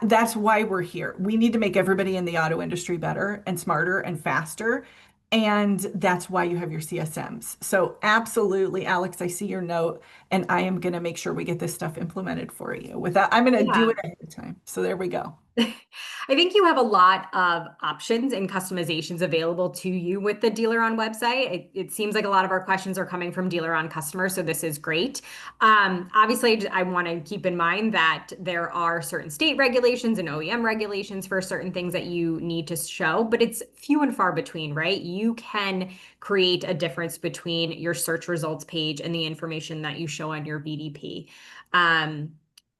Speaker 2: that's why we're here. We need to make everybody in the auto industry better and smarter and faster. And that's why you have your CSMs. So absolutely, Alex, I see your note, and I am going to make sure we get this stuff implemented for you. With that, I'm going to do
Speaker 1: Yeah.
Speaker 2: it ahead of time. So there we go.
Speaker 1: I think you have a lot of options and customizations available to you with the DealerOn website. It seems like a lot of our questions are coming from DealerOn customers, so this is great. Obviously, I want to keep in mind that there are certain state regulations and OEM regulations for certain things that you need to show, but it's few and far between, right? You can create a difference between your search results page and the information that you show on your VDP.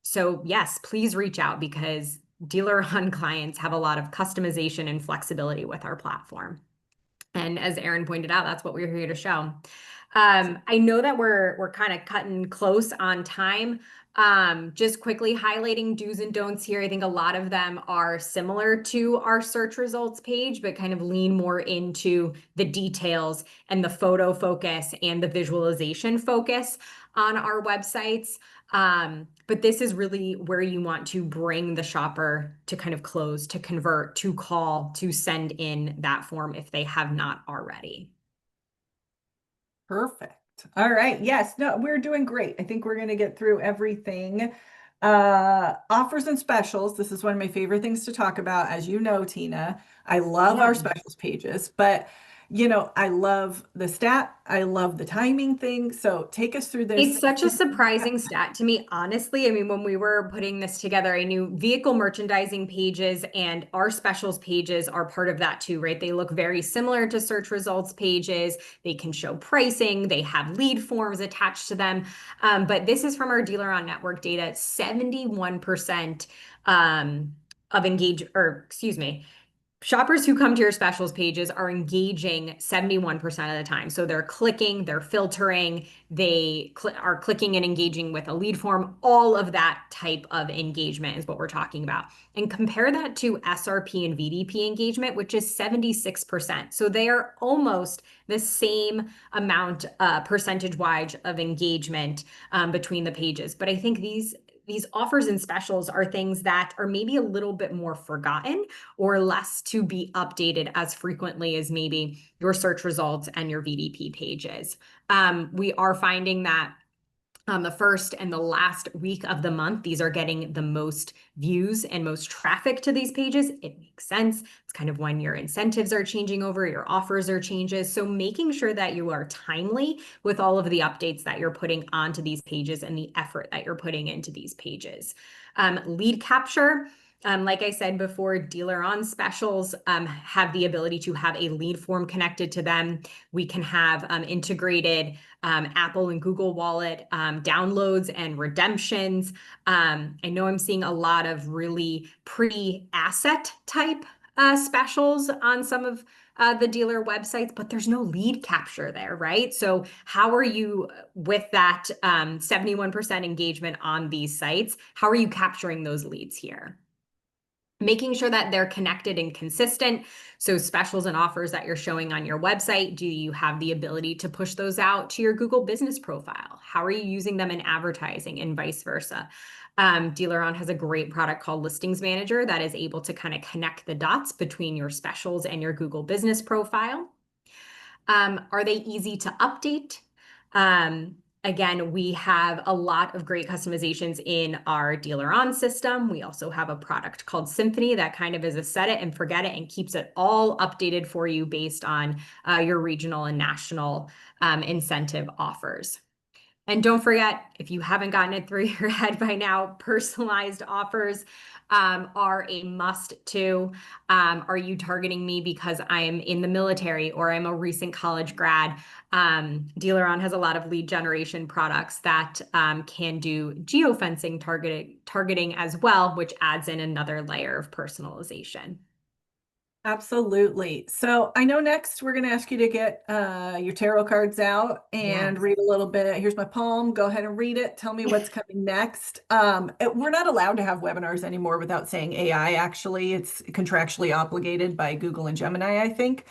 Speaker 1: So yes, please reach out because DealerOn clients have a lot of customization and flexibility with our platform. And as Erin pointed out, that's what we're here to show. I know that we're kind of cutting close on time. Just quickly highlighting do's and don'ts here. I think a lot of them are similar to our search results page, but kind of lean more into the details and the photo focus and the visualization focus on our websites. But this is really where you want to bring the shopper to kind of close, to convert, to call, to send in that form if they have not already.
Speaker 2: Perfect. All right. Yes. No, we're doing great. I think we're going to get through everything. Offers and specials. This is one of my favorite things to talk about. As you know, Tina, I love our
Speaker 1: Yeah.
Speaker 2: specials pages, but I love the stat. I love the timing thing. So take us through this.
Speaker 1: It's such a surprising stat to me, honestly. I mean, when we were putting this together, I knew vehicle merchandising pages and our specials pages are part of that too, right? They look very similar to search results pages. They can show pricing. They have lead forms attached to them. But this is from our DealerOn network data. 71% of shoppers who come to your specials pages are engaging 71% of the time. So they're clicking, they're filtering, they are clicking and engaging with a lead form. All of that type of engagement is what we're talking about. And compare that to SRP and VDP engagement, which is 76%. So they are almost the same amount, percentage-wise of engagement between the pages. But I think these offers and specials are things that are maybe a little bit more forgotten or less to be updated as frequently as maybe your search results and your VDP pages. We are finding that the first and the last week of the month, these are getting the most views and most traffic to these pages. It makes sense. It's kind of when your incentives are changing over, your offers are changes. So making sure that you are timely with all of the updates that you're putting onto these pages and the effort that you're putting into these pages. Lead capture. Like I said before, DealerOn specials have the ability to have a lead form connected to them. We can have integrated Apple and Google Wallet downloads and redemptions. I know I'm seeing a lot of really pretty asset type specials on some of the dealer websites, but there's no lead capture there, right? So how are you with that 71% engagement on these sites? How are you capturing those leads here? Making sure that they're connected and consistent. So specials and offers that you're showing on your website, do you have the ability to push those out to your Google business profile? How are you using them in advertising and vice versa? DealerOn has a great product called Listings Manager that is able to kind of connect the dots between your specials and your Google business profile. Are they easy to update? Again, we have a lot of great customizations in our DealerOn system. We also have a product called Symphony that kind of is a set it and forget it and keeps it all updated for you based on your regional and national incentive offers. And don't forget, if you haven't gotten it through your head by now, personalized offers are a must too. Are you targeting me because I am in the military or I'm a recent college grad? DealerOn has a lot of lead generation products that can do geofencing targeting as well, which adds in another layer of personalization.
Speaker 2: Absolutely. So I know next we're going to ask you to get your tarot cards out and
Speaker 1: Yes.
Speaker 2: read a little bit. Here's my palm. Go ahead and read it. Tell me what's coming next. We're not allowed to have webinars anymore without saying AI, actually. It's contractually obligated by Google and Gemini, I think.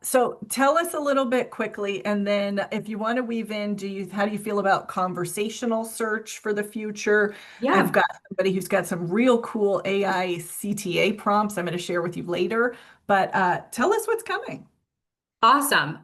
Speaker 2: So tell us a little bit quickly, and then if you want to weave in, how do you feel about conversational search for the future? I've
Speaker 1: Yeah.
Speaker 2: got somebody who's got some real cool AI CTA prompts I'm going to share with you later, but tell us what's coming.
Speaker 1: Awesome.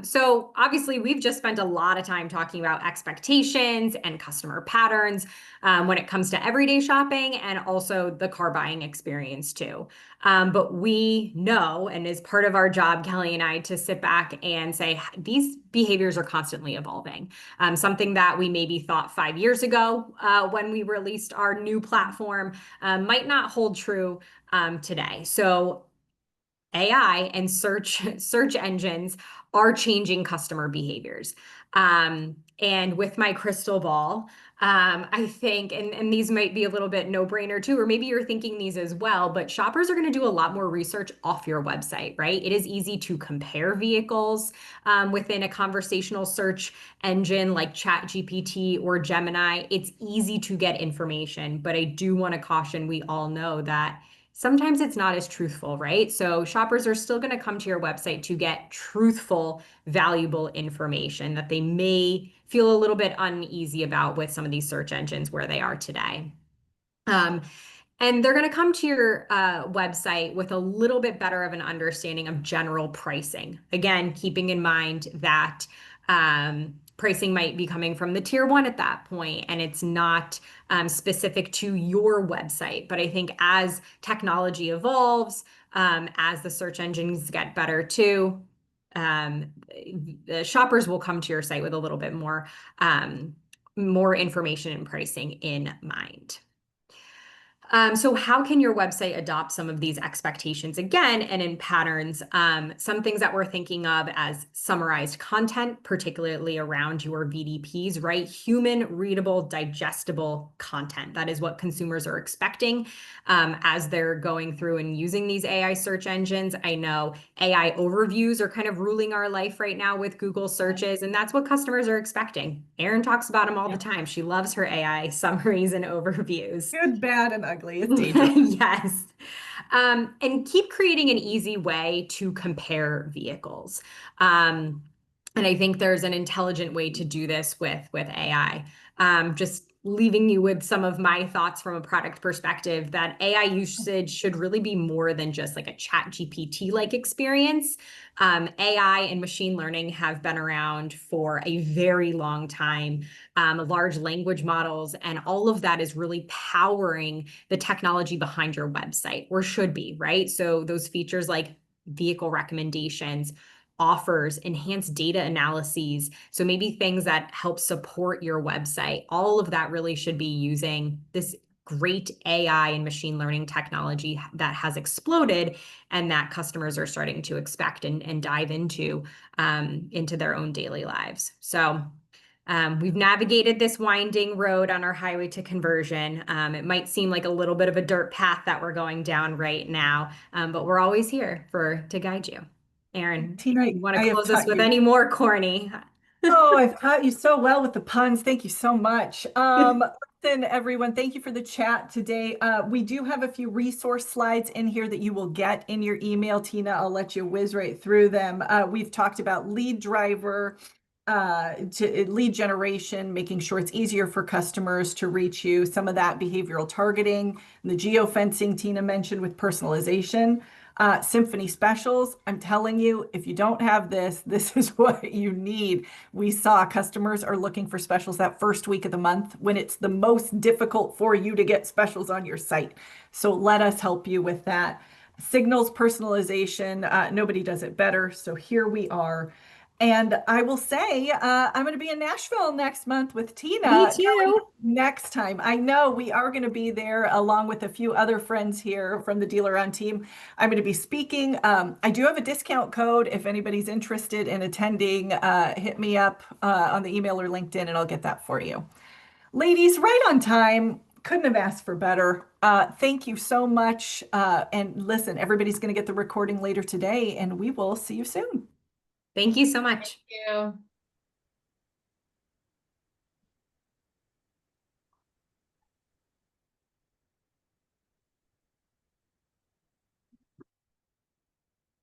Speaker 1: So obviously we've just spent a lot of time talking about expectations and customer patterns when it comes to everyday shopping and also the car buying experience too. But we know, and as part of our job, Kelli and I, to sit back and say these behaviors are constantly evolving. Something that we maybe thought 5 years ago when we released our new platform might not hold true today. So AI and search engines are changing customer behaviors. And with my crystal ball, I think, and these might be a little bit no-brainer too, or maybe you're thinking these as well, but shoppers are going to do a lot more research off your website, right? It is easy to compare vehicles within a conversational search engine like ChatGPT or Gemini. It's easy to get information, but I do want to caution, we all know that sometimes it's not as truthful, right? So shoppers are still going to come to your website to get truthful, valuable information that they may feel a little bit uneasy about with some of these search engines where they are today. And they're going to come to your website with a little bit better of an understanding of general pricing. Again, keeping in mind that pricing might be coming from the tier one at that point, and it's not specific to your website. But I think as technology evolves, as the search engines get better too, the shoppers will come to your site with a little bit more information and pricing in mind. So how can your website adopt some of these expectations again and in patterns? Some things that we're thinking of as summarized content, particularly around your VDPs, right? Human, readable, digestible content. That is what consumers are expecting as they're going through and using these AI search engines. I know AI overviews are kind of ruling our life right now with Google searches, and that's what customers are expecting. Erin talks about them all the time. She loves her AI summaries and overviews.
Speaker 2: Good, bad, and ugly. It's dangerous.
Speaker 1: Yes. And keep creating an easy way to compare vehicles. And I think there's an intelligent way to do this with AI. Just leaving you with some of my thoughts from a product perspective that AI usage should really be more than just like a chat GPT like experience. AI and machine learning have been around for a very long time. Large language models and all of that is really powering the technology behind your website, or should be, right? So those features like vehicle recommendations, offers, enhanced data analyses. So maybe things that help support your website. All of that really should be using this great AI and machine learning technology that has exploded and that customers are starting to expect and dive into their own daily lives. So we've navigated this winding road on our highway to conversion. It might seem like a little bit of a dirt path that we're going down right now, but we're always here to guide you. Erin,
Speaker 2: Tina,
Speaker 1: you want
Speaker 2: I
Speaker 1: to
Speaker 2: have
Speaker 1: close us
Speaker 2: taught
Speaker 1: with
Speaker 2: you.
Speaker 1: any more corny?
Speaker 2: Oh, I've taught you so well with the puns. Thank you so much. Listen, everyone, thank you for the chat today. We do have a few resource slides in here that you will get in your email. Tina, I'll let you whiz right through them. We've talked about lead driver, to lead generation, making sure it's easier for customers to reach you. Some of that behavioral targeting, the geofencing Tina mentioned with personalization. Symphony specials. I'm telling you, if you don't have this, this is what you need. We saw customers are looking for specials that first week of the month when it's the most difficult for you to get specials on your site. So let us help you with that. Signals personalization. Nobody does it better. So here we are. And I will say, I'm going to be in Nashville next month with Tina.
Speaker 1: Me
Speaker 2: Kelli,
Speaker 1: too.
Speaker 2: next time. I know we are going to be there along with a few other friends here from the DealerOn team. I'm going to be speaking. I do have a discount code if anybody's interested in attending. Hit me up on the email or LinkedIn, and I'll get that for you. Ladies, right on time. Couldn't have asked for better. Thank you so much. And listen, everybody's going to get the recording later today, and we will see you soon.
Speaker 1: Thank you so much.
Speaker 4: Thank you.